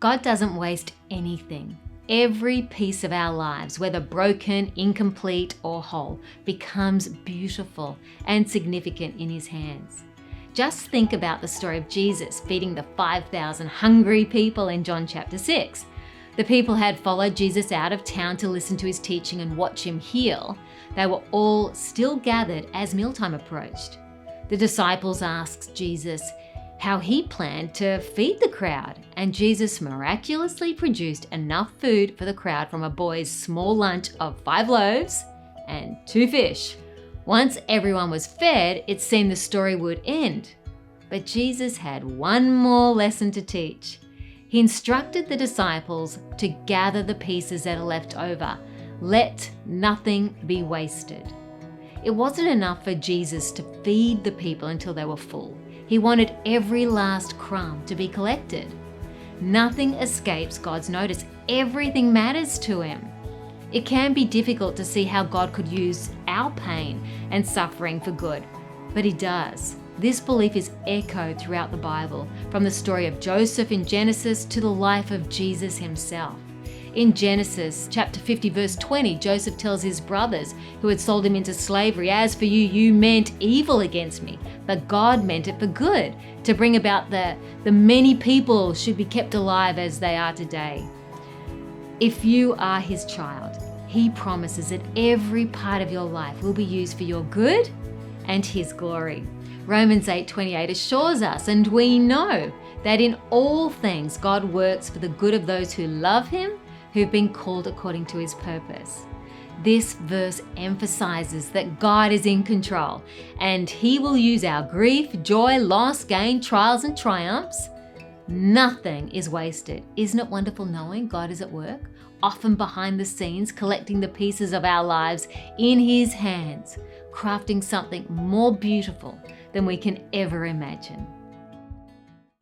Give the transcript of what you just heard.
God doesn't waste anything. Every piece of our lives, whether broken, incomplete, or whole, becomes beautiful and significant in His hands. Just think about the story of Jesus feeding the 5,000 hungry people in John chapter 6. The people had followed Jesus out of town to listen to His teaching and watch Him heal. They were all still gathered as mealtime approached. The disciples asked Jesus how He planned to feed the crowd, and Jesus miraculously produced enough food for the crowd from a boy's small lunch of 5 loaves and 2 fish. Once everyone was fed, it seemed the story would end. But Jesus had one more lesson to teach. He instructed the disciples to gather the pieces that are left over. Let nothing be wasted. It wasn't enough for Jesus to feed the people until they were full. He wanted every last crumb to be collected. Nothing escapes God's notice. Everything matters to Him. It can be difficult to see how God could use our pain and suffering for good, but He does. This belief is echoed throughout the Bible, from the story of Joseph in Genesis to the life of Jesus Himself. In Genesis chapter 50 verse 20, Joseph tells his brothers who had sold him into slavery, "As for you, you meant evil against me, but God meant it for good, to bring about the many people should be kept alive as they are today." If you are His child, He promises that every part of your life will be used for your good and His glory. Romans 8:28 assures us, and we know, that in all things God works for the good of those who love Him, who've been called according to His purpose. This verse emphasizes that God is in control, and He will use our grief, joy, loss, gain, trials, and triumphs. Nothing is wasted. Isn't it wonderful knowing God is at work, often behind the scenes, collecting the pieces of our lives in His hands, crafting something more beautiful than we can ever imagine?